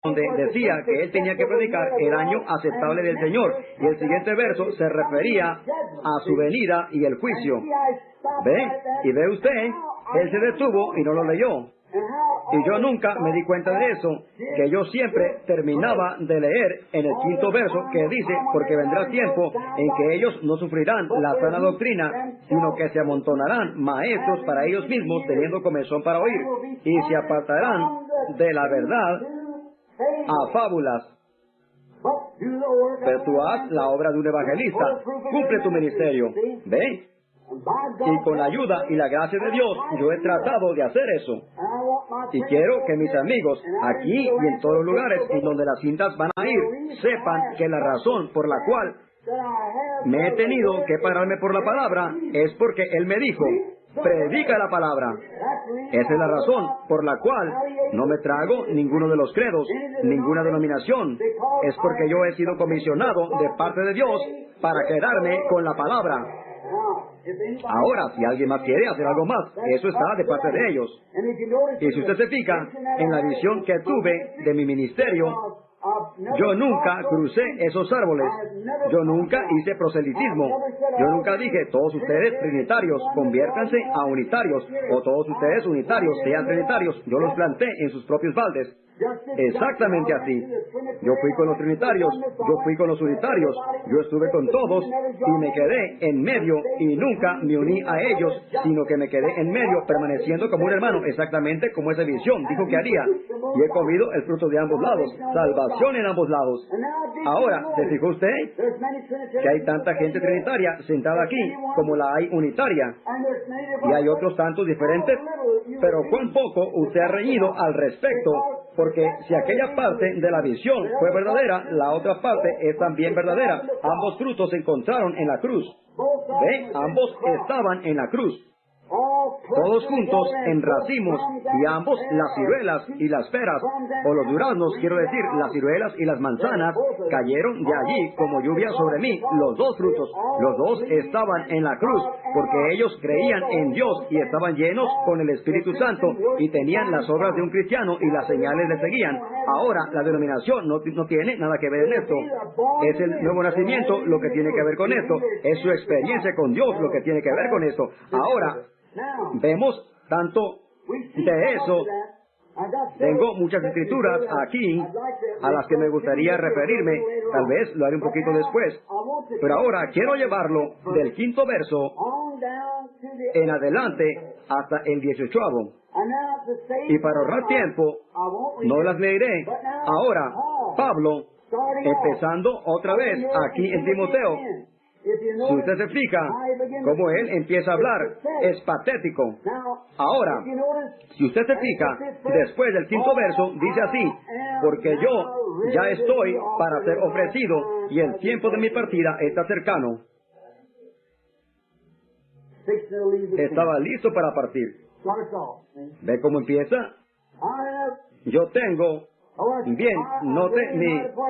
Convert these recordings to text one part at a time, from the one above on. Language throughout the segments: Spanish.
donde decía que él tenía que predicar el año aceptable del Señor. Y el siguiente verso se refería a su venida y el juicio. ¿Ve? Y ve usted, él se detuvo y no lo leyó. Y yo nunca me di cuenta de eso, que yo siempre terminaba de leer en el quinto verso que dice, porque vendrá tiempo en que ellos no sufrirán la sana doctrina, sino que se amontonarán maestros para ellos mismos, teniendo comezón para oír, y se apartarán de la verdad a fábulas. Pero tú haz la obra de un evangelista, cumple tu ministerio. ¿Ve? Y con la ayuda y la gracia de Dios, yo he tratado de hacer eso. Y quiero que mis amigos, aquí y en todos los lugares en donde las cintas van a ir, sepan que la razón por la cual me he tenido que pararme por la palabra es porque Él me dijo, predica la palabra. Esa es la razón por la cual no me trago ninguno de los credos, ninguna denominación. Es porque yo he sido comisionado de parte de Dios para quedarme con la palabra. Ahora, si alguien más quiere hacer algo más, eso está de parte de ellos. Y si usted se fija en la visión que tuve de mi ministerio, yo nunca crucé esos árboles. Yo nunca hice proselitismo. Yo nunca dije, todos ustedes trinitarios, conviértanse a unitarios. O todos ustedes unitarios, sean trinitarios. Yo los planté en sus propios baldes. Exactamente así. Yo fui con los trinitarios, yo fui con los unitarios, yo estuve con todos y me quedé en medio y nunca me uní a ellos, sino que me quedé en medio permaneciendo como un hermano, exactamente como esa visión dijo que haría. Y he comido el fruto de ambos lados, salvación en ambos lados. Ahora, ¿se fijó usted que hay tanta gente trinitaria sentada aquí como la hay unitaria? Y hay otros tantos diferentes, pero cuán poco usted ha reñido al respecto. Porque si aquella parte de la visión fue verdadera, la otra parte es también verdadera. Ambos frutos se encontraron en la cruz. ¿Ve? Ambos estaban en la cruz. Todos juntos en racimos, y ambos, las ciruelas y las peras, o los duraznos, quiero decir, las ciruelas y las manzanas, cayeron de allí como lluvia sobre mí, los dos frutos. Los dos estaban en la cruz, porque ellos creían en Dios y estaban llenos con el Espíritu Santo y tenían las obras de un cristiano y las señales le seguían. Ahora, la denominación no tiene nada que ver en esto. Es el nuevo nacimiento lo que tiene que ver con esto. Es su experiencia con Dios lo que tiene que ver con esto. Ahora, vemos tanto de eso. Tengo muchas escrituras aquí a las que me gustaría referirme. Tal vez lo haré un poquito después. Pero ahora quiero llevarlo del quinto verso en adelante hasta el 18º. Y para ahorrar tiempo, no las leeré. Ahora, Pablo, empezando otra vez aquí en Timoteo. Si usted se fija cómo él empieza a hablar, es patético. Ahora, si usted se fija, después del quinto verso, dice así, porque yo ya estoy para ser ofrecido y el tiempo de mi partida está cercano. Estaba listo para partir. ¿Ve cómo empieza? Yo tengo... Bien, note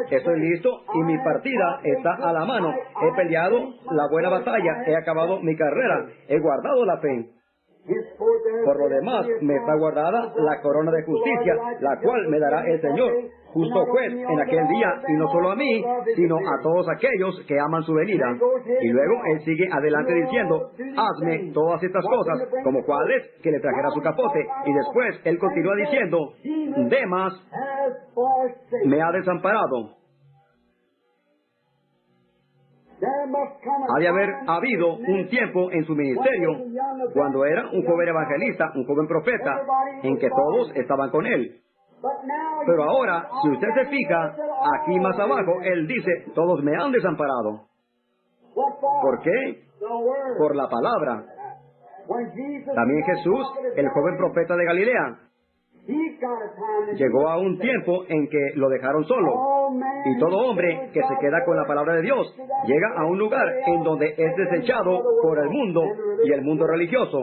estoy listo y mi partida está a la mano. He peleado la buena batalla, he acabado mi carrera, he guardado la fe. Por lo demás, me está guardada la corona de justicia, la cual me dará el Señor, justo juez, en aquel día, y no solo a mí, sino a todos aquellos que aman su venida. Y luego él sigue adelante diciendo, hazme todas estas cosas, como cuáles, que le trajera su capote. Y después él continúa diciendo, Demas me ha desamparado. Ha de haber habido un tiempo en su ministerio cuando era un joven evangelista, un joven profeta, en que todos estaban con él. Pero ahora, si usted se fija, aquí más abajo, él dice, todos me han desamparado. ¿Por qué? Por la palabra. También Jesús, el joven profeta de Galilea, llegó a un tiempo en que lo dejaron solo. Y todo hombre que se queda con la palabra de Dios llega a un lugar en donde es desechado por el mundo y el mundo religioso.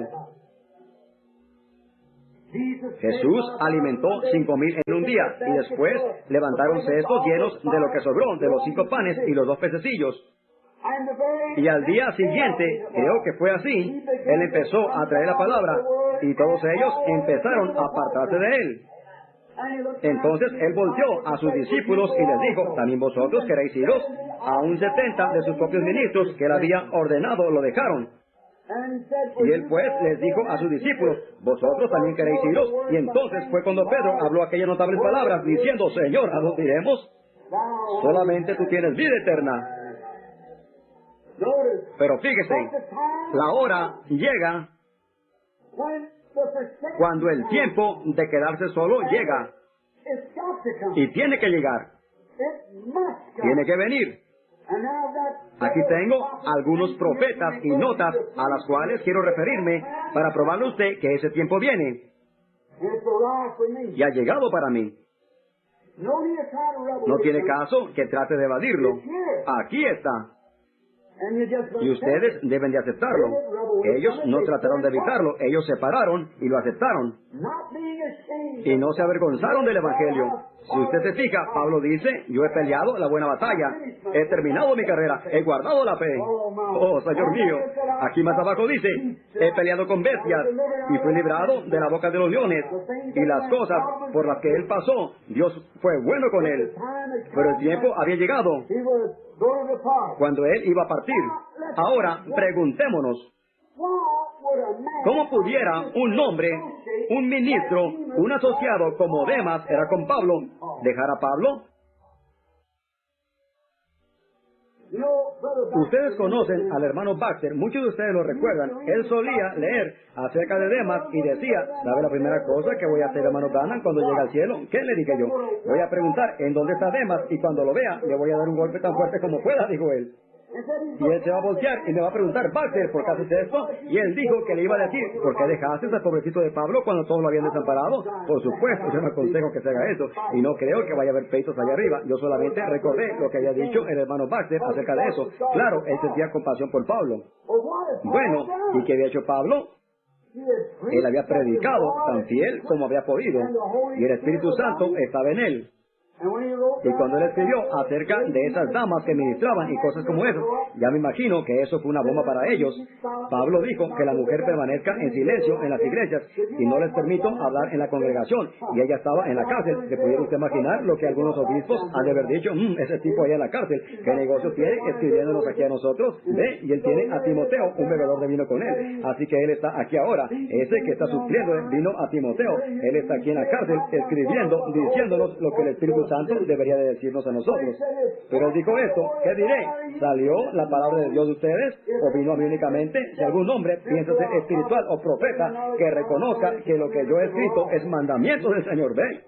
Jesús alimentó 5,000 en un día y después levantaron cestos llenos de lo que sobró, de los 5 panes y los 2 pececillos. Y al día siguiente, creo que fue así, él empezó a traer la palabra y todos ellos empezaron a apartarse de él. Entonces él volteó a sus discípulos y les dijo, ¿también vosotros queréis iros? Aún 70 de sus propios ministros que él había ordenado lo dejaron. Y él pues les dijo a sus discípulos, ¿vosotros también queréis iros? Y entonces fue cuando Pedro habló aquellas notables palabras, diciendo, Señor, ¿a dónde iremos? Solamente tú tienes vida eterna. Pero fíjese, la hora llega cuando el tiempo de quedarse solo llega. Y tiene que llegar. Tiene que venir. Aquí tengo algunos profetas y notas a las cuales quiero referirme para probarle a usted que ese tiempo viene. Y ha llegado para mí. No tiene caso que trate de evadirlo. Aquí está. Y ustedes deben de aceptarlo. Ellos no trataron de evitarlo, ellos se pararon y lo aceptaron. Y no se avergonzaron del Evangelio. Si usted se fija, Pablo dice, yo he peleado la buena batalla, he terminado mi carrera, he guardado la fe. Oh, Señor mío, aquí más abajo dice, he peleado con bestias y fui librado de la boca de los leones. Y las cosas por las que él pasó, Dios fue bueno con él. Pero el tiempo había llegado cuando él iba a partir. Ahora, preguntémonos, ¿cómo pudiera un hombre, un ministro, un asociado como Demas era con Pablo, dejar a Pablo? Ustedes conocen al hermano Baxter, muchos de ustedes lo recuerdan. Él solía leer acerca de Demas y decía, ¿sabe la primera cosa que voy a hacer, hermano Branham, cuando llegue al cielo? ¿Qué le dije yo? Voy a preguntar, ¿en dónde está Demas? Y cuando lo vea, le voy a dar un golpe tan fuerte como pueda, dijo él. Y él se va a voltear y me va a preguntar, Baxter, ¿por qué haces esto? Y él dijo que le iba a decir, ¿por qué dejaste al pobrecito de Pablo cuando todos lo habían desamparado? Por supuesto, yo no aconsejo que se haga eso. Y no creo que vaya a haber pleitos allá arriba. Yo solamente recordé lo que había dicho el hermano Baxter acerca de eso. Claro, él sentía compasión por Pablo. Bueno, ¿y qué había hecho Pablo? Él había predicado tan fiel como había podido. Y el Espíritu Santo estaba en él. Y cuando él escribió acerca de esas damas que ministraban y cosas como eso, ya me imagino que eso fue una bomba para ellos. Pablo dijo que la mujer permanezca en silencio en las iglesias y no les permito hablar en la congregación. Y ella estaba en la cárcel. ¿Se pudiera usted imaginar lo que algunos obispos han de haber dicho? Ese tipo allá en la cárcel, ¿qué negocio tiene escribiéndonos aquí a nosotros? Ve, y él tiene a Timoteo, un bebedor de vino con él. Así que él está aquí ahora. Ese que está supliendo vino a Timoteo. Él está aquí en la cárcel escribiendo, diciéndonos lo que el Espíritu Santo debería de decirnos a nosotros. Pero él dijo esto, ¿qué diré? ¿Salió la palabra de Dios de ustedes? ¿O vino a mí únicamente? Si algún hombre piensa ser espiritual o profeta, que reconozca que lo que yo he escrito es mandamiento del Señor. Ve,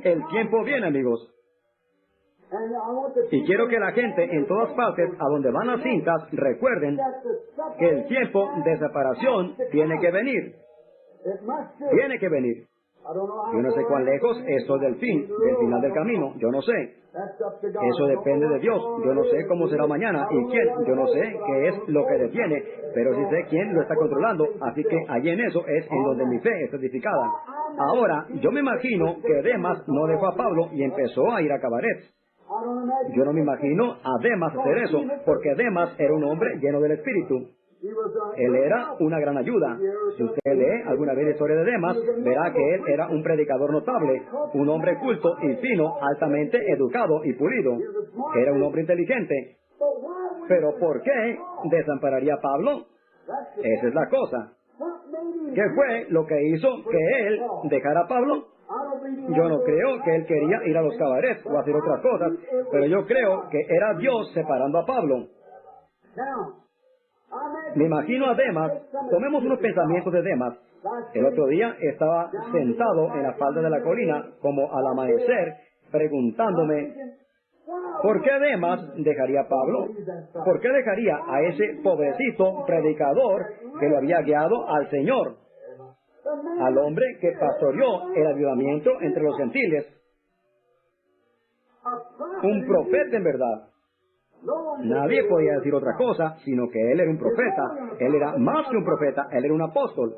el tiempo viene, amigos. Y quiero que la gente en todas partes a donde van las cintas recuerden que el tiempo de separación tiene que venir. Tiene que venir. Yo no sé cuán lejos estoy del final del camino. Yo no sé. Eso depende de Dios. Yo no sé cómo será mañana y quién. Yo no sé qué es lo que detiene, pero sí sé quién lo está controlando. Así que allí en eso es en donde mi fe es edificada. Ahora, yo me imagino que Demas no dejó a Pablo y empezó a ir a Cabaret. Yo no me imagino a Demas hacer eso, porque Demas era un hombre lleno del Espíritu. Él era una gran ayuda. Si usted lee alguna vez la historia de Demas, verá que él era un predicador notable, un hombre culto y fino, altamente educado y pulido. Era un hombre inteligente. Pero ¿por qué desampararía a Pablo? Esa es la cosa. ¿Qué fue lo que hizo que él dejara a Pablo? Yo no creo que él quería ir a los cabarets o hacer otras cosas, pero yo creo que era Dios separando a Pablo. Me imagino a Demas. Tomemos unos pensamientos de Demas. El otro día estaba sentado en la falda de la colina, como al amanecer, preguntándome, ¿por qué Demas dejaría a Pablo? ¿Por qué dejaría a ese pobrecito predicador que lo había guiado al Señor? Al hombre que pastoreó el avivamiento entre los gentiles. Un profeta en verdad. Nadie podía decir otra cosa, sino que él era un profeta. Él era más que un profeta, él era un apóstol.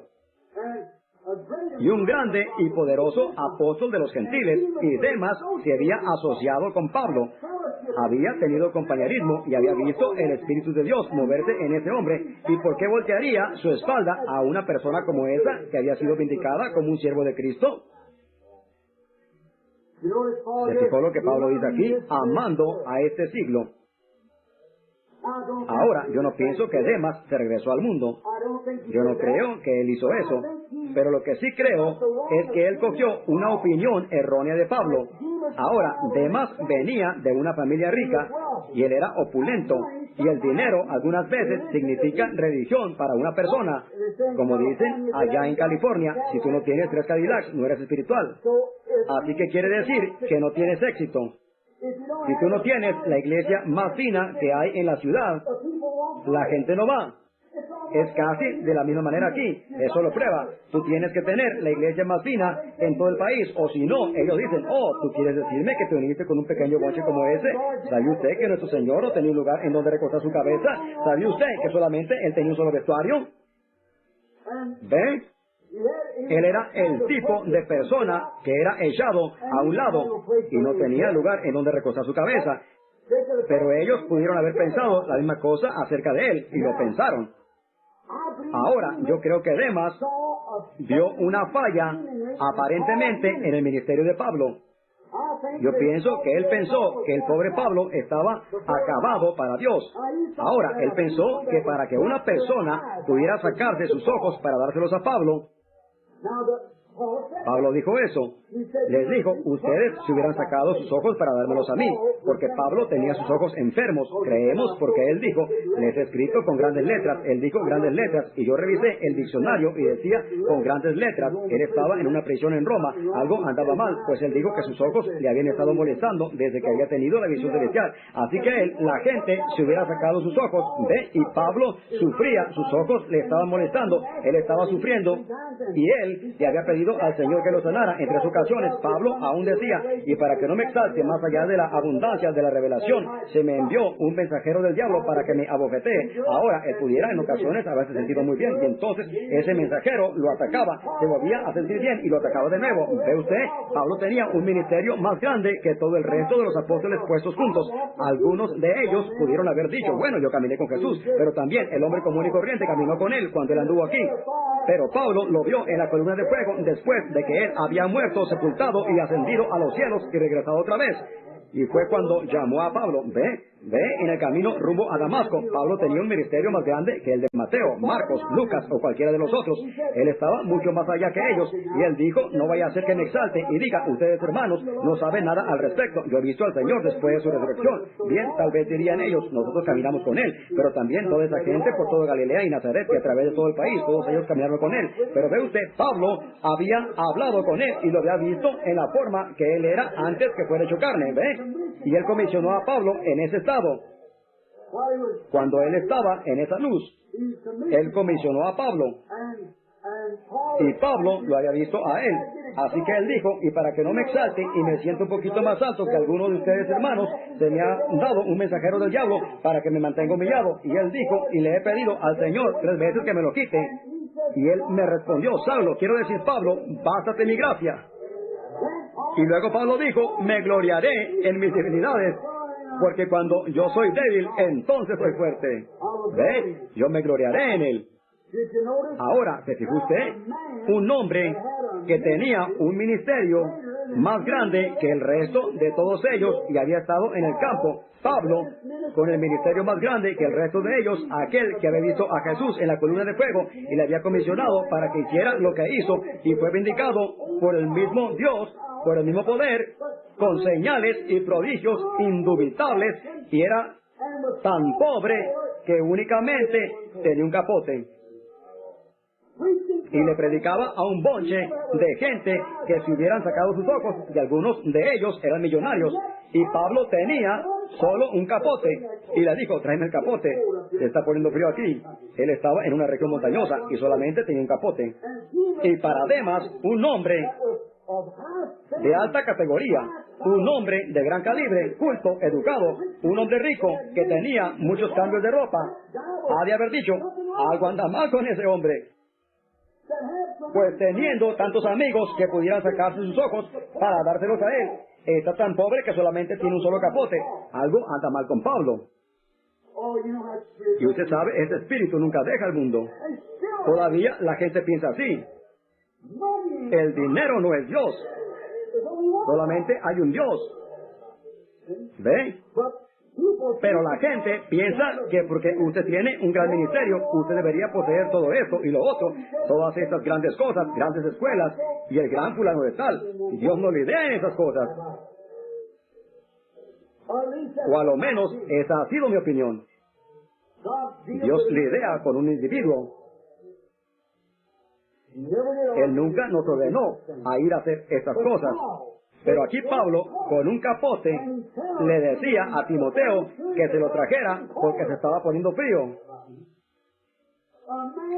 Y un grande y poderoso apóstol de los gentiles. Y Demas se había asociado con Pablo. había tenido compañerismo y había visto el Espíritu de Dios moverse en ese hombre. ¿Y por qué voltearía su espalda a una persona como esa que había sido vindicada como un siervo de Cristo? ¿Se fijó lo que Pablo dice aquí? Amando a este siglo. Ahora, yo no pienso que Demas se regresó al mundo. Yo no creo que él hizo eso. Pero lo que sí creo es que él cogió una opinión errónea de Pablo. Ahora, Demas venía de una familia rica y él era opulento. Y el dinero algunas veces significa religión para una persona. Como dicen allá en California, si tú no tienes 3 Cadillacs, no eres espiritual. Así que quiere decir que no tienes éxito. Si tú no tienes la iglesia más fina que hay en la ciudad, la gente no va. Es casi de la misma manera aquí. Eso lo prueba. Tú tienes que tener la iglesia más fina en todo el país. O si no, ellos dicen, oh, ¿tú quieres decirme que te uniste con un pequeño bonche como ese? ¿Sabía usted que nuestro Señor no tenía un lugar en donde recostar su cabeza? ¿Sabía usted que solamente Él tenía un solo vestuario? ¿Ve? Él era el tipo de persona que era echado a un lado y no tenía lugar en donde recostar su cabeza. Pero ellos pudieron haber pensado la misma cosa acerca de él y lo pensaron. Ahora, yo creo que Demas vio una falla aparentemente en el ministerio de Pablo. Yo pienso que él pensó que el pobre Pablo estaba acabado para Dios. Ahora, él pensó que para que una persona pudiera sacarse sus ojos para dárselos a Pablo, Pablo dijo eso. Les dijo, ustedes se hubieran sacado sus ojos para dármelos a mí, porque Pablo tenía sus ojos enfermos. Creemos porque él dijo, les he escrito con grandes letras. Él dijo grandes letras, y yo revisé el diccionario y decía con grandes letras. Él estaba en una prisión en Roma. Algo andaba mal, pues él dijo que sus ojos le habían estado molestando desde que había tenido la visión celestial. Así que él, la gente se hubiera sacado sus ojos, ¿ve? Y Pablo sufría, sus ojos le estaban molestando, él estaba sufriendo, y él le había pedido al Señor que lo sanara. En 3 ocasiones, Pablo aún decía, y para que no me exalte más allá de la abundancia de la revelación, se me envió un mensajero del diablo para que me abofetee. Ahora, él pudiera en ocasiones haberse sentido muy bien, y entonces ese mensajero lo atacaba, se volvía a sentir bien y lo atacaba de nuevo. ¿Ve usted? Pablo tenía un ministerio más grande que todo el resto de los apóstoles puestos juntos. Algunos de ellos pudieron haber dicho, bueno, yo caminé con Jesús, pero también el hombre común y corriente caminó con él cuando él anduvo aquí. Pero Pablo lo vio en la columna de fuego después de que él había muerto, sepultado y ascendido a los cielos y regresado otra vez. Y fue cuando llamó a Pablo. Ve, en el camino rumbo a Damasco, Pablo tenía un ministerio más grande que el de Mateo, Marcos, Lucas o cualquiera de los otros. Él estaba mucho más allá que ellos. Y él dijo, no vaya a ser que me exalte y diga, ustedes hermanos no saben nada al respecto. Yo he visto al Señor después de su resurrección. Bien, tal vez dirían ellos, nosotros caminamos con él. Pero también toda esa gente por toda Galilea y Nazaret y a través de todo el país, todos ellos caminaron con él. Pero ve usted, Pablo había hablado con él y lo había visto en la forma que él era antes que fuera hecho carne, ¿ve? Y él comisionó a Pablo en ese estado. Cuando él estaba en esa luz, él comisionó a Pablo. Y Pablo lo había visto a él. Así que él dijo, y para que no me exalte y me sienta un poquito más alto que algunos de ustedes hermanos, se me ha dado un mensajero del diablo para que me mantenga humillado. Y él dijo, y le he pedido al Señor 3 veces que me lo quite. Y él me respondió, Saulo, quiero decir Pablo, bástate mi gracia. Y luego Pablo dijo, me gloriaré en mis debilidades, porque cuando yo soy débil, entonces soy fuerte. ¿Ve? Yo me gloriaré en él. Ahora, ¿se fijó usted? Un hombre que tenía un ministerio más grande que el resto de todos ellos y había estado en el campo. Pablo, con el ministerio más grande que el resto de ellos, aquel que había visto a Jesús en la columna de fuego y le había comisionado para que hiciera lo que hizo y fue vindicado por el mismo Dios, por el mismo poder, con señales y prodigios indubitables, y era tan pobre que únicamente tenía un capote. Y le predicaba a un bonche de gente que se hubieran sacado sus ojos, y algunos de ellos eran millonarios. Y Pablo tenía solo un capote. Y le dijo, tráeme el capote. Se está poniendo frío aquí. Él estaba en una región montañosa y solamente tenía un capote. Y para Demas, un hombre de alta categoría, un hombre de gran calibre, culto, educado, un hombre rico que tenía muchos cambios de ropa, ha de haber dicho, algo anda mal con ese hombre. Pues teniendo tantos amigos que pudieran sacarse sus ojos para dárselos a él. está tan pobre que solamente tiene un solo capote. Algo anda mal con Pablo. Y usted sabe, ese espíritu nunca deja el mundo. Todavía la gente piensa así. El dinero no es Dios. Solamente hay un Dios. ¿Ve? Pero la gente piensa que porque usted tiene un gran ministerio, usted debería poseer todo esto y lo otro, todas estas grandes cosas, grandes escuelas, y el gran fulano de tal. Dios no le idea en esas cosas. O a lo menos, esa ha sido mi opinión. Dios lidia con un individuo. Él nunca nos ordenó a ir a hacer estas cosas. Pero aquí Pablo, con un capote, le decía a Timoteo que se lo trajera porque se estaba poniendo frío.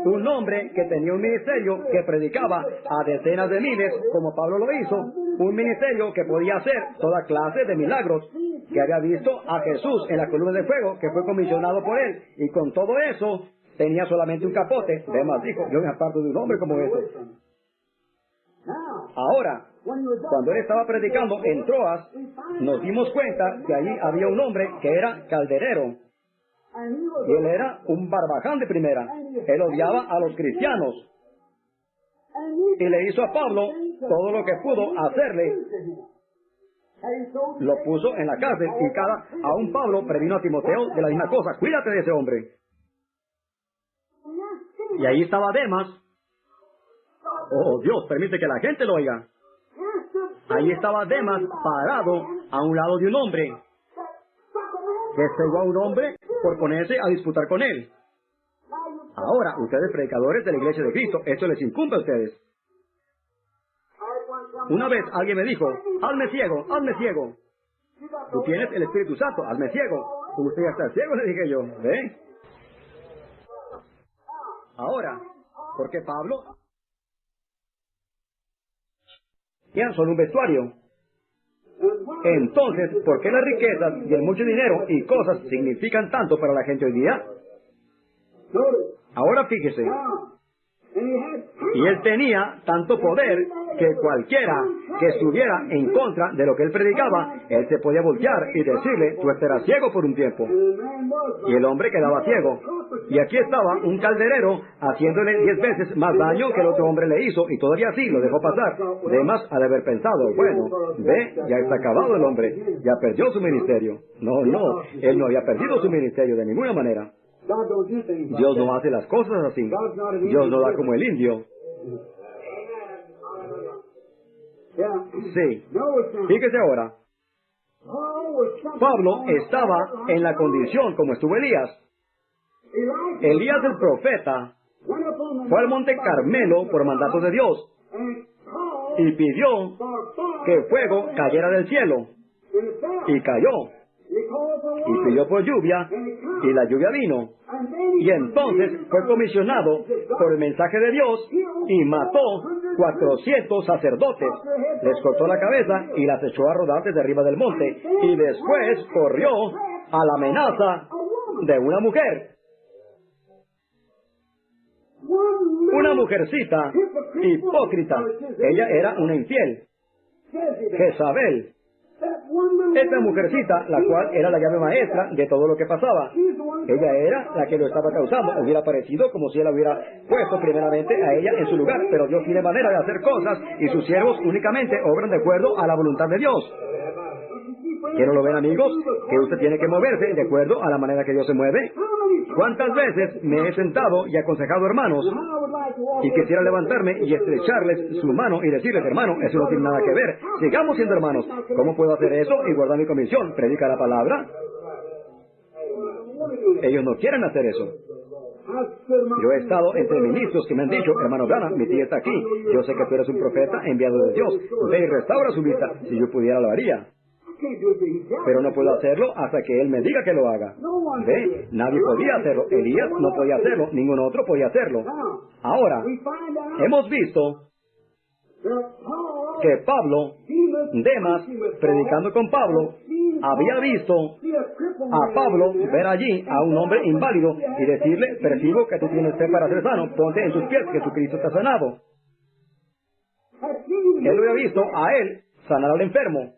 Un hombre que tenía un ministerio que predicaba a decenas de miles, como Pablo lo hizo, un ministerio que podía hacer toda clase de milagros, que había visto a Jesús en la columna de fuego, que fue comisionado por él, y con todo eso tenía solamente un capote. Además dijo, yo me aparto de un hombre como ese. Ahora, cuando él estaba predicando en Troas, nos dimos cuenta que allí había un hombre que era calderero. Y él era un barbaján de primera. Él odiaba a los cristianos. Y le hizo a Pablo todo lo que pudo hacerle. Lo puso en la cárcel y aún Pablo previno a Timoteo de la misma cosa. Cuídate de ese hombre. Y ahí estaba Demas. Oh, Dios, permite que la gente lo oiga. Ahí estaba Demas parado a un lado de un hombre que cegó a un hombre por ponerse a disputar con él. Ahora, ustedes predicadores de la Iglesia de Cristo, esto les incumbe a ustedes. Una vez alguien me dijo, hazme ciego, hazme ciego. Tú tienes el Espíritu Santo, hazme ciego. Usted ya está ciego, le dije yo. ¿Ve? Ahora, ¿por qué Pablo? Ya son un vestuario. Entonces, ¿por qué las riquezas y el mucho dinero y cosas significan tanto para la gente hoy día? Ahora fíjese. Y él tenía tanto poder que cualquiera que estuviera en contra de lo que él predicaba, él se podía voltear y decirle, tú estarás ciego por un tiempo. Y el hombre quedaba ciego. Y aquí estaba un calderero haciéndole 10 veces más daño que el otro hombre le hizo, y todavía así lo dejó pasar. Demas ha de haber pensado, bueno, ve, ya está acabado el hombre, ya perdió su ministerio. No, él no había perdido su ministerio de ninguna manera. Dios no hace las cosas así. Dios no da como el indio. Sí. Fíjese ahora. Pablo estaba en la condición como estuvo Elías. Elías el profeta fue al monte Carmelo por mandato de Dios y pidió que fuego cayera del cielo. Y cayó. Y pidió por lluvia, y la lluvia vino. Y entonces fue comisionado por el mensaje de Dios y mató 400 sacerdotes. Les cortó la cabeza y las echó a rodar desde arriba del monte. Y después corrió a la amenaza de una mujer. Una mujercita hipócrita. Ella era una infiel. Jezabel. Esta mujercita, la cual era la llave maestra de todo lo que pasaba. Ella era la que lo estaba causando. Hubiera parecido como si él hubiera puesto primeramente a ella en su lugar, pero Dios tiene manera de hacer cosas y sus siervos únicamente obran de acuerdo a la voluntad de Dios. ¿Que no lo ven, amigos? Que usted tiene que moverse de acuerdo a la manera que Dios se mueve. ¿Cuántas veces me he sentado y aconsejado hermanos y quisiera levantarme y estrecharles su mano y decirles, hermano, eso no tiene nada que ver, sigamos siendo hermanos? ¿Cómo puedo hacer eso y guardar mi comisión? ¿Predica la palabra? Ellos no quieren hacer eso. Yo he estado entre ministros que me han dicho, hermano Branham, mi tía está aquí, yo sé que tú eres un profeta enviado de Dios, ve y restaura su vista, si yo pudiera lo haría. Pero no puedo hacerlo hasta que Él me diga que lo haga. ¿Ve? Nadie podía hacerlo. Elías no podía hacerlo. Ningún otro podía hacerlo. Ahora, hemos visto que Pablo, Demas, predicando con Pablo, había visto a Pablo ver allí a un hombre inválido y decirle, percibo que tú tienes fe para ser sano, ponte en tus pies, que Jesucristo está sanado. Él lo había visto a él sanar al enfermo.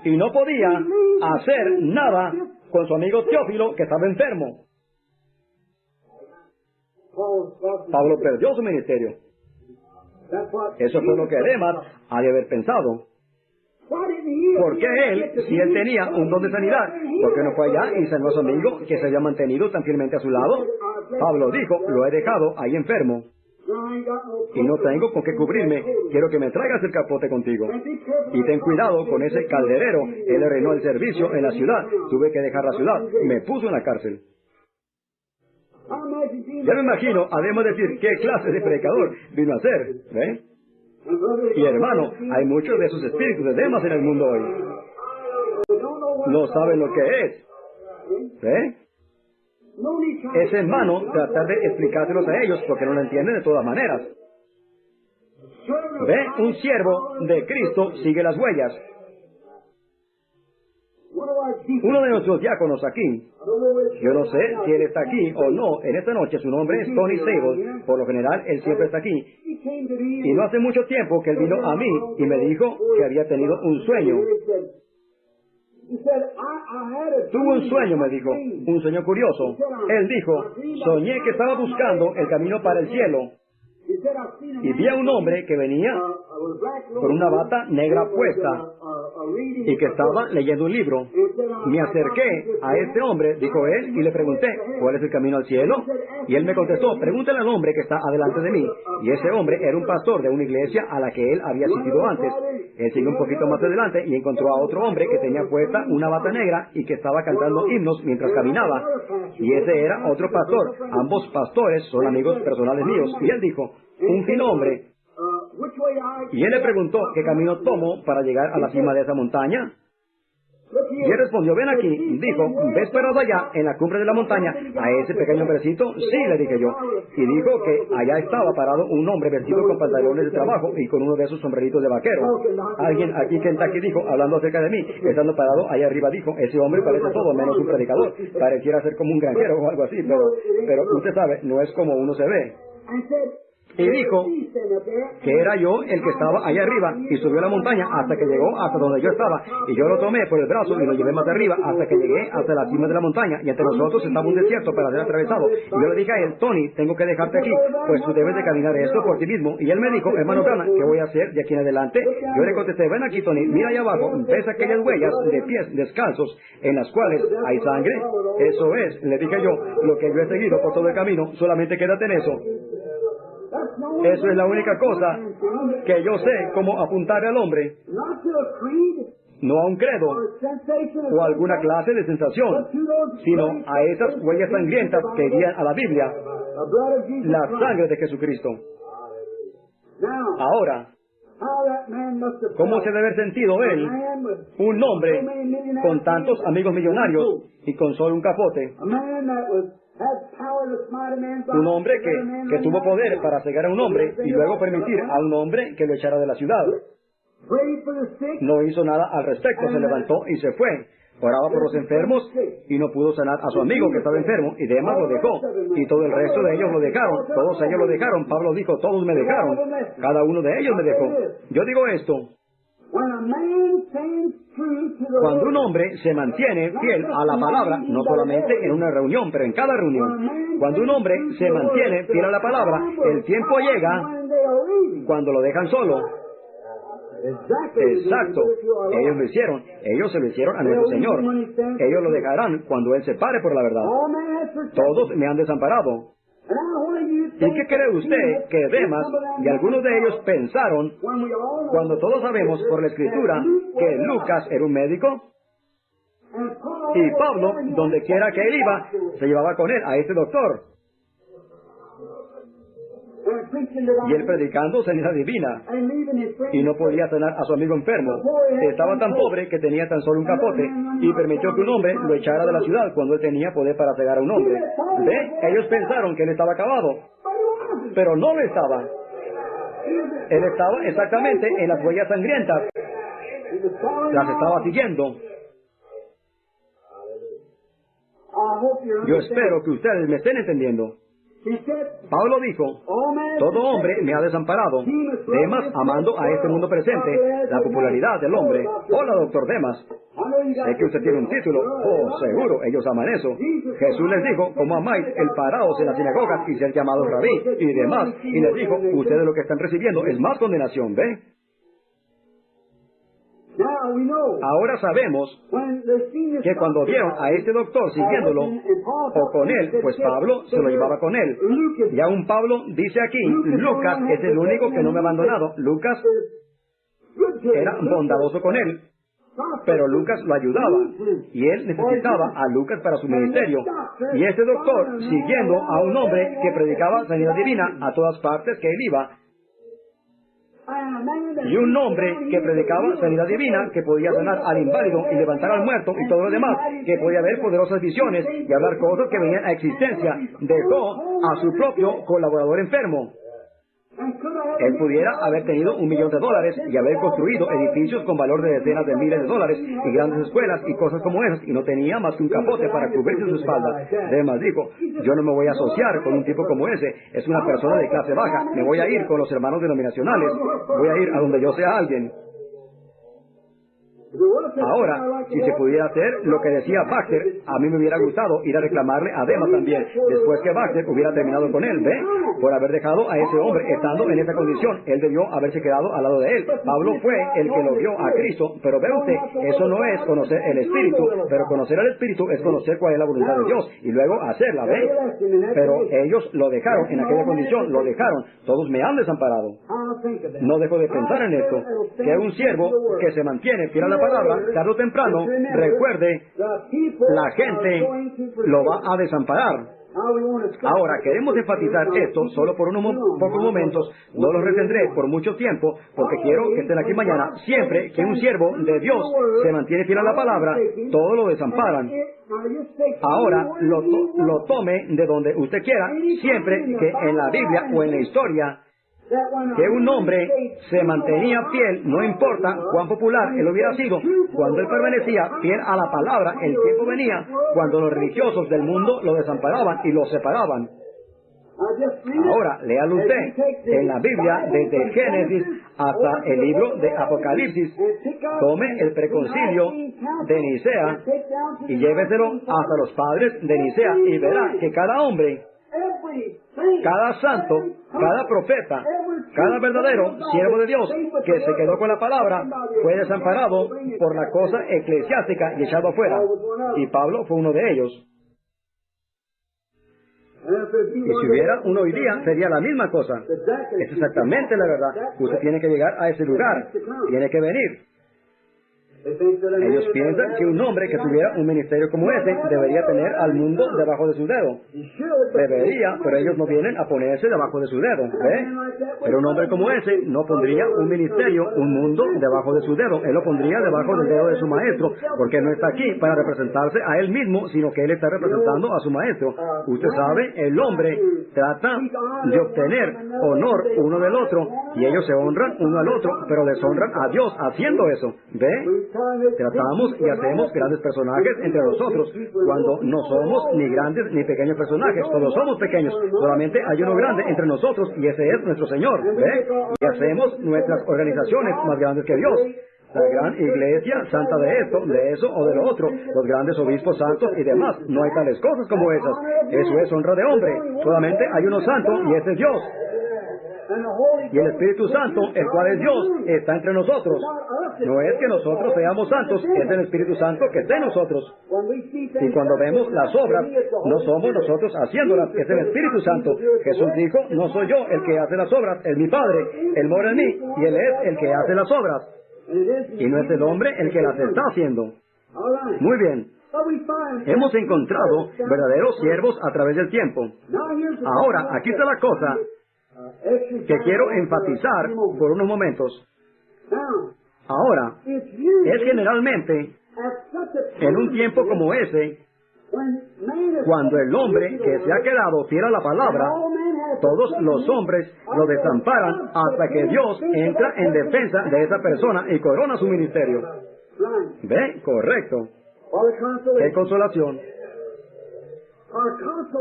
y no podía hacer nada con su amigo Teófilo, que estaba enfermo. Pablo perdió su ministerio. Eso fue lo que Demas ha de haber pensado. ¿Por qué él, si él tenía un don de sanidad, por qué no fue allá y sanó a su amigo que se había mantenido tan fielmente a su lado? Pablo dijo, lo he dejado ahí enfermo y no tengo con qué cubrirme. Quiero que me traigas el capote contigo. Y ten cuidado con ese calderero. Él arruinó el servicio en la ciudad. Tuve que dejar la ciudad. Me puso en la cárcel. Ya me imagino, además de decir, ¿qué clase de predicador vino a ser? ¿Ve? Y hermano, hay muchos de esos espíritus de Demas en el mundo hoy. No saben lo que es. ¿Ve? Es en vano tratar de explicárselos a ellos porque no lo entienden de todas maneras. ¿Ve? Un siervo de Cristo sigue las huellas. Uno de nuestros diáconos aquí, yo no sé si él está aquí o no en esta noche, su nombre es Tony Sable, por lo general él siempre está aquí. Y no hace mucho tiempo que él vino a mí y me dijo que había tenido un sueño. Tuvo un sueño, me dijo, un sueño curioso. Él dijo, soñé que estaba buscando el camino para el cielo. Y vi a un hombre que venía con una bata negra puesta y que estaba leyendo un libro. Me acerqué a este hombre, dijo él, y le pregunté, ¿cuál es el camino al cielo? Y él me contestó, pregúntale al hombre que está adelante de mí. Y ese hombre era un pastor de una iglesia a la que él había asistido antes. Él siguió un poquito más adelante y encontró a otro hombre que tenía puesta una bata negra y que estaba cantando himnos mientras caminaba. Y ese era otro pastor. Ambos pastores son amigos personales míos. Y él dijo, un fin hombre. Y él le preguntó, ¿qué camino tomo para llegar a la cima de esa montaña? Y él respondió, ven aquí. Y dijo, ¿ves parado allá, en la cumbre de la montaña, a ese pequeño hombrecito? Sí, le dije yo. Y dijo que allá estaba parado un hombre vestido con pantalones de trabajo y con uno de esos sombreritos de vaquero. Alguien aquí en Kentucky dijo, hablando acerca de mí, estando parado allá arriba, dijo, ese hombre parece todo menos un predicador. Pareciera ser como un granjero o algo así, pero usted sabe, no es como uno se ve. Y dijo que era yo el que estaba allá arriba, y subió la montaña hasta que llegó hasta donde yo estaba, y yo lo tomé por el brazo y lo llevé más arriba hasta que llegué hasta la cima de la montaña, y ante nosotros estaba un desierto para ser atravesado. Y yo le dije a él, Tony, tengo que dejarte aquí, pues tú debes de caminar esto por ti mismo. Y él me dijo, hermano Branham, ¿qué voy a hacer de aquí en adelante? Yo le contesté, ven aquí, Tony, mira allá abajo, ves aquellas huellas de pies descalzos en las cuales hay sangre. Eso es, le dije yo, lo que yo he seguido por todo el camino, solamente quédate en eso. Eso es la única cosa que yo sé cómo apuntarle al hombre, no a un credo o a alguna clase de sensación, sino a esas huellas sangrientas que guían a la Biblia, la sangre de Jesucristo. Ahora, ¿cómo se debe haber sentido él, un hombre con tantos amigos millonarios y con solo un capote? Un hombre que tuvo poder para cegar a un hombre y luego permitir a un hombre que lo echara de la ciudad. No hizo nada al respecto, se levantó y se fue. Oraba por los enfermos y no pudo sanar a su amigo que estaba enfermo, y Demas lo dejó, y todo el resto de ellos lo dejaron. Todos ellos lo dejaron. Pablo dijo, todos me dejaron. Cada uno de ellos me dejó. Yo digo esto. Cuando un hombre se mantiene fiel a la palabra, no solamente en una reunión, pero en cada reunión, cuando un hombre se mantiene fiel a la palabra, el tiempo llega cuando lo dejan solo. Exacto. Ellos lo hicieron. Ellos se lo hicieron a nuestro Señor. Ellos lo dejarán cuando Él se pare por la verdad. Todos me han desamparado. ¿Y qué cree usted que Demas y algunos de ellos pensaron cuando todos sabemos por la Escritura que Lucas era un médico? Y Pablo, donde quiera que él iba, se llevaba con él a este doctor. Y él predicando sanidad divina, y no podía sanar a su amigo enfermo. Estaba tan pobre que tenía tan solo un capote, y permitió que un hombre lo echara de la ciudad cuando él tenía poder para cegar a un hombre. ¿Ve? Ellos pensaron que él estaba acabado, pero no lo estaba. Él estaba exactamente en las huellas sangrientas. Las estaba siguiendo. Yo espero que ustedes me estén entendiendo. Pablo dijo, todo hombre me ha desamparado. Demas, amando a este mundo presente, la popularidad del hombre. Hola, doctor Demas. Sé que usted tiene un título. Oh, seguro, ellos aman eso. Jesús les dijo, ¿cómo amáis el paraos en las sinagogas y ser llamados rabí y demás? Y les dijo, ustedes lo que están recibiendo es más condenación, ¿ve? Ahora sabemos que cuando vieron a este doctor siguiéndolo, o con él, pues Pablo se lo llevaba con él. Y aún Pablo dice aquí, Lucas es el único que no me ha abandonado. Lucas era bondadoso con él, pero Lucas lo ayudaba, y él necesitaba a Lucas para su ministerio. Y este doctor, siguiendo a un hombre que predicaba sanidad divina a todas partes que él iba, y un hombre que predicaba sanidad divina, que podía sanar al inválido y levantar al muerto y todo lo demás, que podía ver poderosas visiones y hablar cosas que venían a existencia, dejó a su propio colaborador enfermo. Él pudiera haber tenido $1 millón y haber construido edificios con valor de decenas de miles de dólares y grandes escuelas y cosas como esas, y no tenía más que un capote para cubrirse su espalda. Además dijo, yo no me voy a asociar con un tipo como ese, es una persona de clase baja, me voy a ir con los hermanos denominacionales, voy a ir a donde yo sea alguien. Ahora, si se pudiera hacer lo que decía Baxter, a mí me hubiera gustado ir a reclamarle a Demas también, después que Baxter hubiera terminado con él, ¿ve? Por haber dejado a ese hombre estando en esa condición. Él debió haberse quedado al lado de él. Pablo fue el que lo vio a Cristo, pero ve usted, eso no es conocer el Espíritu, pero conocer al Espíritu es conocer cuál es la voluntad de Dios, y luego hacerla, ¿ve? Pero ellos lo dejaron en aquella condición, lo dejaron. Todos me han desamparado. No dejo de pensar en esto, que un siervo que se mantiene fiel a la palabra, tarde o temprano, recuerde, la gente lo va a desamparar. Ahora, queremos enfatizar esto solo por unos pocos momentos, no los retendré por mucho tiempo, porque quiero que estén aquí mañana. Siempre que un siervo de Dios se mantiene fiel a la palabra, todos lo desamparan. Ahora, lo tome de donde usted quiera, siempre que en la Biblia o en la historia, que un hombre se mantenía fiel, no importa cuán popular él hubiera sido, cuando él permanecía fiel a la palabra, el tiempo venía cuando los religiosos del mundo lo desamparaban y lo separaban. Ahora, léalo usted en la Biblia, desde Génesis hasta el libro de Apocalipsis. Tome el preconcilio de Nicea y lléveselo hasta los padres de Nicea y verá que cada hombre, cada santo, cada profeta, cada verdadero siervo de Dios que se quedó con la palabra fue desamparado por la cosa eclesiástica y echado afuera. Y Pablo fue uno de ellos. Y si hubiera uno hoy día, sería la misma cosa. Es exactamente la verdad. Usted tiene que llegar a ese lugar. Tiene que venir. Ellos piensan que un hombre que tuviera un ministerio como ese debería tener al mundo debajo de su dedo. Debería, pero ellos no vienen a ponerse debajo de su dedo, ¿ve? Pero un hombre como ese no pondría un ministerio, un mundo debajo de su dedo. Él lo pondría debajo del dedo de su maestro, porque no está aquí para representarse a él mismo, sino que él está representando a su maestro. Usted sabe, el hombre trata de obtener honor uno del otro, y ellos se honran uno al otro, pero deshonran a Dios haciendo eso, ¿ve? Tratamos y hacemos grandes personajes entre nosotros, cuando no somos ni grandes ni pequeños personajes, todos somos pequeños, solamente hay uno grande entre nosotros y ese es nuestro Señor, ¿ve? Y hacemos nuestras organizaciones más grandes que Dios. La gran iglesia santa de esto, de eso o de lo otro, los grandes obispos santos y demás. No hay tales cosas como esas. Eso es honra de hombre. Solamente hay uno santo y ese es Dios. Y el Espíritu Santo, el cual es Dios, está entre nosotros. No es que nosotros seamos santos, es el Espíritu Santo que está en nosotros. Y cuando vemos las obras, no somos nosotros haciéndolas, es el Espíritu Santo. Jesús dijo, no soy yo el que hace las obras, es mi Padre. Él mora en mí y Él es el que hace las obras. Y no es el hombre el que las está haciendo. Muy bien. Hemos encontrado verdaderos siervos a través del tiempo. Ahora, aquí está la cosa que quiero enfatizar por unos momentos. Ahora, es generalmente en un tiempo como ese, cuando el hombre que se ha quedado fiel a la palabra, todos los hombres lo desamparan hasta que Dios entra en defensa de esa persona y corona su ministerio. ¿Ve? Correcto. ¡Qué consolación!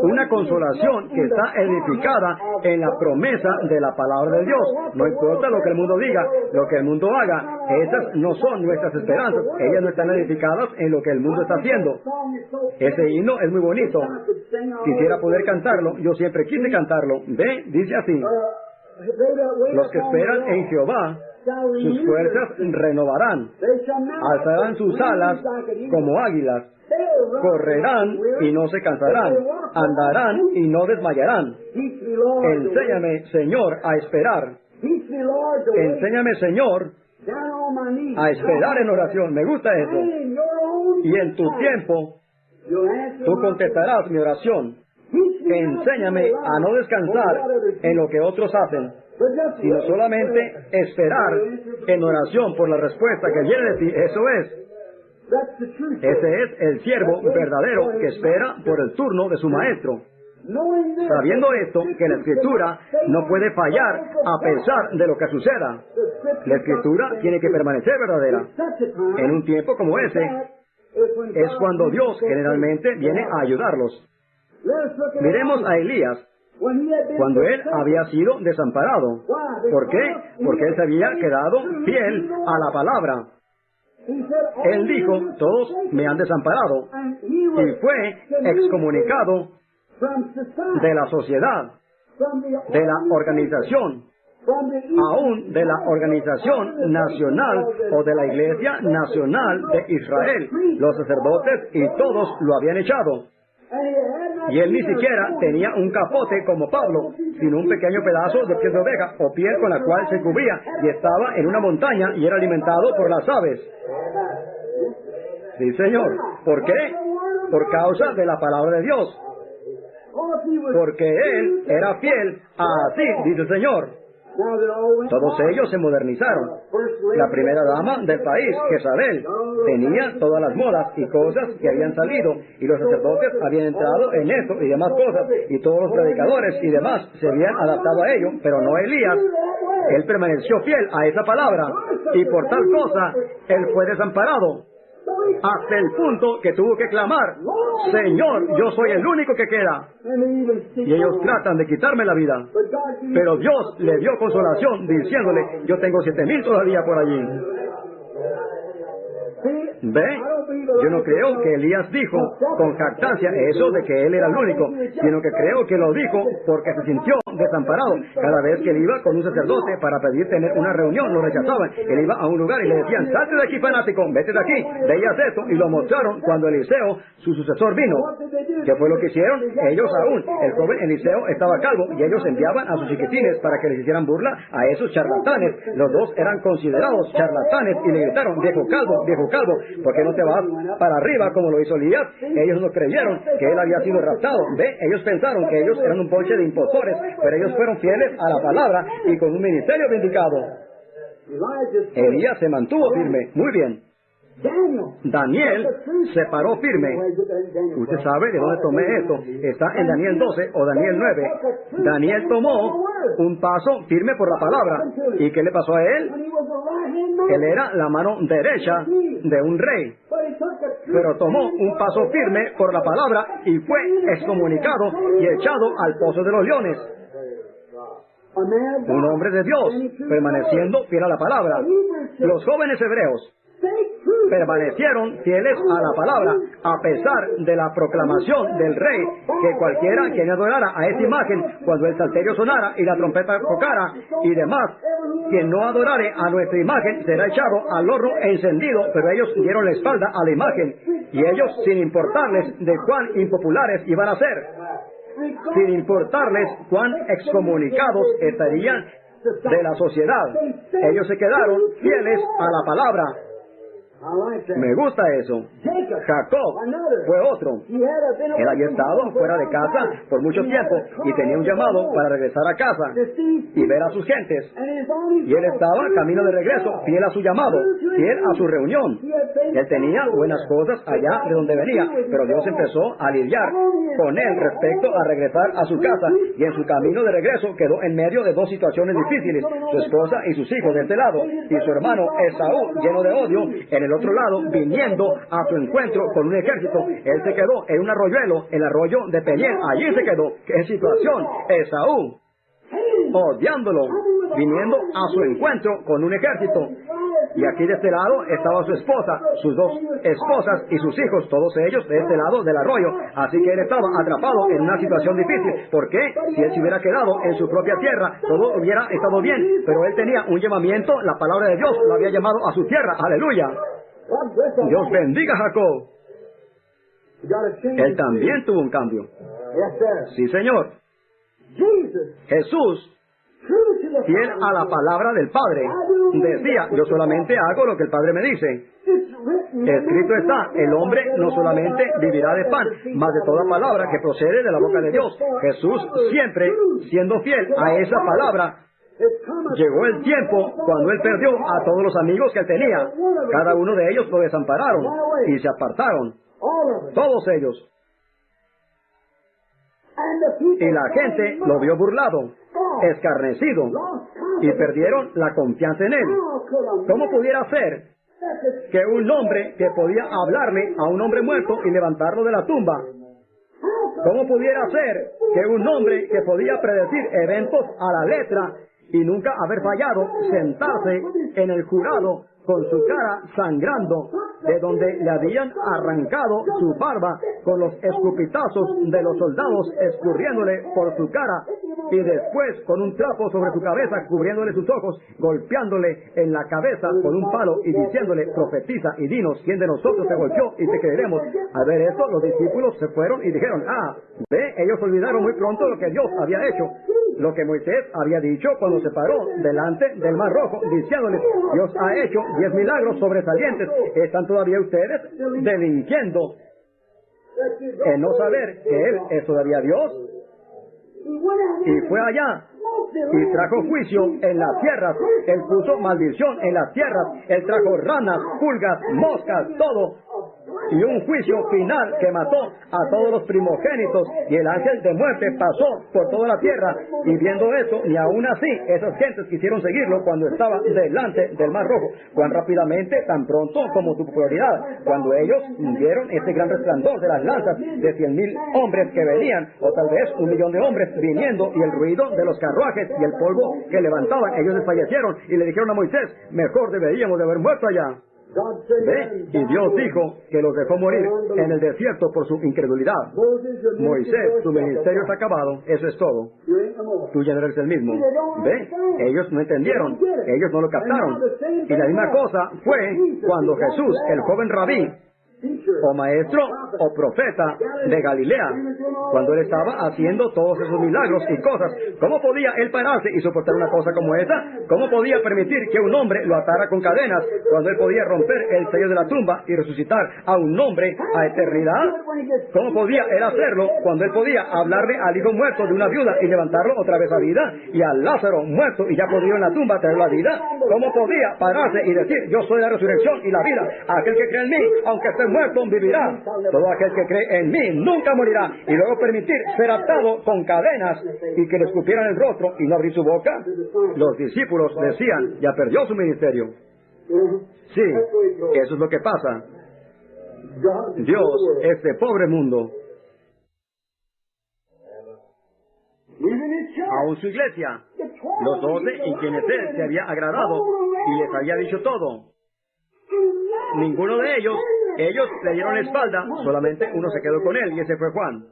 Una consolación que está edificada en la promesa de la palabra de Dios. No importa lo que el mundo diga, lo que el mundo haga, esas no son nuestras esperanzas. Ellas no están edificadas en lo que el mundo está haciendo. Ese himno es muy bonito. Quisiera poder cantarlo. Yo siempre quise cantarlo. Ve, dice así: los que esperan en Jehová, sus fuerzas renovarán, alzarán sus alas como águilas, correrán y no se cansarán, andarán y no desmayarán. Enséñame, Señor, a esperar. Enséñame, Señor, a esperar en oración. Me gusta eso. Y en tu tiempo, tú contestarás mi oración. Enséñame a no descansar en lo que otros hacen, sino solamente esperar en oración por la respuesta que viene de ti. Eso es. Ese es el siervo verdadero que espera por el turno de su maestro. Sabiendo esto, que la Escritura no puede fallar a pesar de lo que suceda. La Escritura tiene que permanecer verdadera. En un tiempo como ese, es cuando Dios generalmente viene a ayudarlos. Miremos a Elías, cuando él había sido desamparado. ¿Por qué? Porque él se había quedado fiel a la palabra. Él dijo: todos me han desamparado, y fue excomunicado de la sociedad, de la organización, aún de la organización nacional o de la Iglesia Nacional de Israel. Los sacerdotes y todos lo habían echado. Y él ni siquiera tenía un capote como Pablo, sino un pequeño pedazo de piel de oveja o piel con la cual se cubría, y estaba en una montaña y era alimentado por las aves. Sí, Señor. ¿Por qué? Por causa de la palabra de Dios. Porque él era fiel. Así dice el Señor. Todos ellos se modernizaron. La primera dama del país, Jezabel, tenía todas las modas y cosas que habían salido, y los sacerdotes habían entrado en eso y demás cosas, y todos los predicadores y demás se habían adaptado a ello, pero no Elías. Él permaneció fiel a esa palabra, y por tal cosa, él fue desamparado, hasta el punto que tuvo que clamar: Señor, yo soy el único que queda. Y ellos tratan de quitarme la vida, pero Dios le dio consolación diciéndole: yo tengo 7,000 todavía por allí. ¿Ve? Yo no creo que Elías dijo con jactancia eso de que él era el único, sino que creo que lo dijo porque se sintió desamparado. Cada vez que él iba con un sacerdote para pedir tener una reunión, lo rechazaban. Él iba a un lugar y le decían: salte de aquí, fanático, vete de aquí. Veías esto, y lo mostraron cuando Eliseo, su sucesor, vino. ¿Qué fue lo que hicieron? Ellos aún, el joven Eliseo estaba calvo, y ellos enviaban a sus chiquitines para que les hicieran burla a esos charlatanes. Los dos eran considerados charlatanes y le gritaron: viejo calvo, ¿por qué no te vas para arriba como lo hizo Elías? Ellos no creyeron que él había sido raptado. Ve, ellos pensaron que ellos eran un ponche de impostores, pero ellos fueron fieles a la palabra y con un ministerio vindicado. Elías se mantuvo firme. Muy bien. Daniel se paró firme. Usted sabe de dónde tomé esto. Está en Daniel 12 o Daniel 9. Daniel tomó un paso firme por la palabra. ¿Y qué le pasó a él? Él era la mano derecha de un rey, pero tomó un paso firme por la palabra y fue excomunicado y echado al pozo de los leones. Un hombre de Dios, permaneciendo fiel a la palabra. Los jóvenes hebreos permanecieron fieles a la palabra, a pesar de la proclamación del rey, que cualquiera quien adorara a esa imagen, cuando el salterio sonara y la trompeta tocara y demás, quien no adorare a nuestra imagen será echado al horno encendido. Pero ellos dieron la espalda a la imagen, y ellos, sin importarles de cuán impopulares iban a ser, sin importarles cuán excomunicados estarían de la sociedad, ellos se quedaron fieles a la palabra. Me gusta eso. Jacob fue otro. Él había estado fuera de casa por mucho tiempo y tenía un llamado para regresar a casa y ver a sus gentes. Y él estaba camino de regreso, fiel a su llamado, fiel a su reunión. Él tenía buenas cosas allá de donde venía, pero Dios empezó a lidiar con él respecto a regresar a su casa, y en su camino de regreso quedó en medio de dos situaciones difíciles: su esposa y sus hijos de este lado, y su hermano Esaú, lleno de odio, en el otro lado, viniendo a su encuentro con un ejército. Él se quedó en un arroyuelo, el arroyo de Peniel. Allí se quedó. ¿Qué situación? Esaú, odiándolo, viniendo a su encuentro con un ejército. Y aquí de este lado estaba su esposa, sus dos esposas y sus hijos, todos ellos de este lado del arroyo. Así que él estaba atrapado en una situación difícil. ¿Por qué? Si él se hubiera quedado en su propia tierra, todo hubiera estado bien. Pero él tenía un llamamiento, la palabra de Dios lo había llamado a su tierra. ¡Aleluya! Dios bendiga a Jacob. Él también tuvo un cambio. Sí, Señor. Jesús, fiel a la palabra del Padre, decía, yo solamente hago lo que el Padre me dice. Escrito está, el hombre no solamente vivirá de pan, mas de toda palabra que procede de la boca de Dios. Jesús, siempre siendo fiel a esa palabra. Llegó el tiempo cuando él perdió a todos los amigos que él tenía. Cada uno de ellos lo desampararon y se apartaron. Todos ellos. Y la gente lo vio burlado, escarnecido, y perdieron la confianza en él. ¿Cómo pudiera ser que un hombre que podía hablarle a un hombre muerto y levantarlo de la tumba? ¿Cómo pudiera ser que un hombre que podía predecir eventos a la letra y nunca haber fallado, sentarse en el jurado con su cara sangrando, de donde le habían arrancado su barba con los escupitazos de los soldados escurriéndole por su cara, y después con un trapo sobre su cabeza cubriéndole sus ojos, golpeándole en la cabeza con un palo y diciéndole, profetiza y dinos quién de nosotros te golpeó y te creeremos? Al ver esto, los discípulos se fueron y dijeron, ve, ellos olvidaron muy pronto lo que Dios había hecho, lo que Moisés había dicho cuando se paró delante del Mar Rojo, diciéndoles, Dios ha hecho 10 milagros sobresalientes. ¿Están todavía ustedes delinquiendo en no saber que Él es todavía Dios? Y fue allá y trajo juicio en las tierras. Él puso maldición en las tierras. Él trajo ranas, pulgas, moscas, todo. Y un juicio final que mató a todos los primogénitos, y el ángel de muerte pasó por toda la tierra. Y viendo eso, ni aún así esas gentes quisieron seguirlo cuando estaba delante del Mar Rojo. Cuán rápidamente, tan pronto como su popularidad, cuando ellos vieron este gran resplandor de las lanzas de 100,000 hombres que venían, o tal vez 1,000,000 de hombres viniendo, y el ruido de los carruajes y el polvo que levantaban, ellos desfallecieron y le dijeron a Moisés, mejor deberíamos de haber muerto allá. ¿Ve? Y Dios dijo que los dejó morir en el desierto por su incredulidad. Moisés, tu ministerio está acabado, eso es todo. Tú ya no eres el mismo. ¿Ve? Ellos no entendieron, ellos no lo captaron. Y la misma cosa fue cuando Jesús, el joven rabí, o maestro o profeta de Galilea, cuando él estaba haciendo todos esos milagros y cosas, ¿cómo podía él pararse y soportar una cosa como esa? ¿Cómo podía permitir que un hombre lo atara con cadenas cuando él podía romper el sello de la tumba y resucitar a un hombre a eternidad? ¿Cómo podía él hacerlo cuando él podía hablarle al hijo muerto de una viuda y levantarlo otra vez a vida, y a Lázaro muerto y ya podrido en la tumba traerlo a vida? ¿Cómo podía pararse y decir, yo soy la resurrección y la vida, aquel que cree en mí, aunque esté muerto, vivirá? Todo aquel que cree en mí nunca morirá. Y luego permitir ser atado con cadenas y que le escupieran el rostro y no abrir su boca. Los discípulos decían, ya perdió su ministerio. Sí, eso es lo que pasa. Dios, este pobre mundo, aún su iglesia, los 12 en quienes él se había agradado y les había dicho todo, ninguno de ellos le dieron la espalda, solamente uno se quedó con él, y ese fue Juan.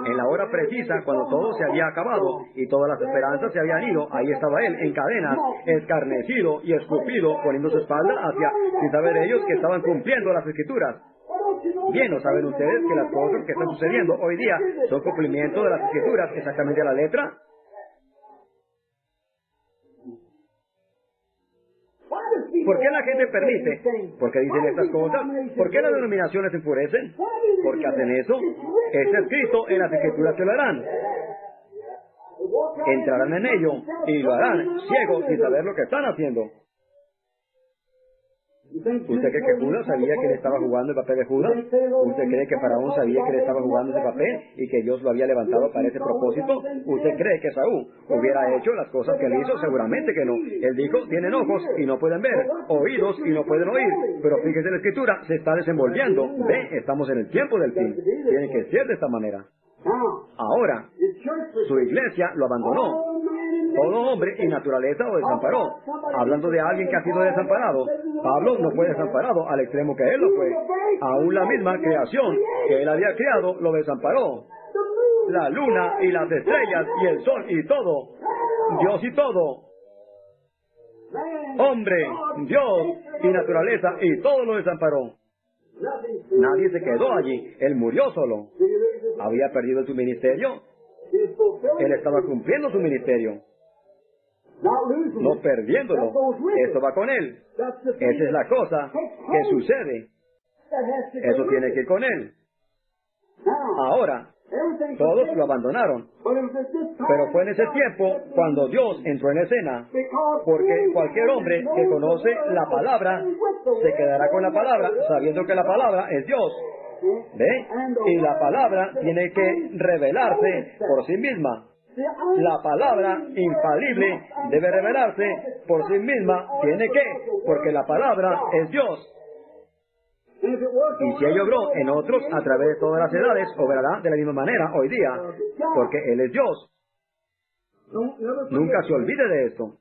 En la hora precisa, cuando todo se había acabado y todas las esperanzas se habían ido, ahí estaba él, en cadenas, escarnecido y escupido, poniendo su espalda sin saber ellos que estaban cumpliendo las Escrituras. Bien, ¿no saben ustedes que las cosas que están sucediendo hoy día son cumplimiento de las Escrituras exactamente a la letra? ¿Por qué la gente permite? ¿Por qué dicen estas cosas? ¿Por qué las denominaciones se enfurecen? Porque hacen eso. Está escrito en las Escrituras que lo harán. Entrarán en ello y lo harán ciegos sin saber lo que están haciendo. ¿Usted cree que Judas sabía que él estaba jugando el papel de Judas? ¿Usted cree que Faraón sabía que él estaba jugando ese papel y que Dios lo había levantado para ese propósito? ¿Usted cree que Saúl hubiera hecho las cosas que él hizo? Seguramente que no. Él dijo, tienen ojos y no pueden ver, oídos y no pueden oír. Pero fíjese, la Escritura se está desenvolviendo. Ve, estamos en el tiempo del fin. Tiene que ser de esta manera. Ahora, su iglesia lo abandonó. Todo hombre y naturaleza lo desamparó. Hablando de alguien que ha sido desamparado, Pablo no fue desamparado al extremo que él lo fue. Aún la misma creación que él había creado lo desamparó. La luna y las estrellas y el sol y todo. Dios y todo. Hombre, Dios y naturaleza y todo lo desamparó. Nadie se quedó allí. Él murió solo. Había perdido su ministerio. Él estaba cumpliendo su ministerio. No perdiéndolo. Eso va con él. Esa es la cosa que sucede. Eso tiene que ir con él. Ahora, todos lo abandonaron. Pero fue en ese tiempo cuando Dios entró en escena. Porque cualquier hombre que conoce la palabra se quedará con la palabra, sabiendo que la palabra es Dios. ¿Ve? Y la palabra tiene que revelarse por sí misma. La palabra infalible debe revelarse por sí misma. Tiene que, porque la palabra es Dios. Y si ella obró en otros a través de todas las edades, obrará de la misma manera hoy día, porque Él es Dios. Nunca se olvide de esto.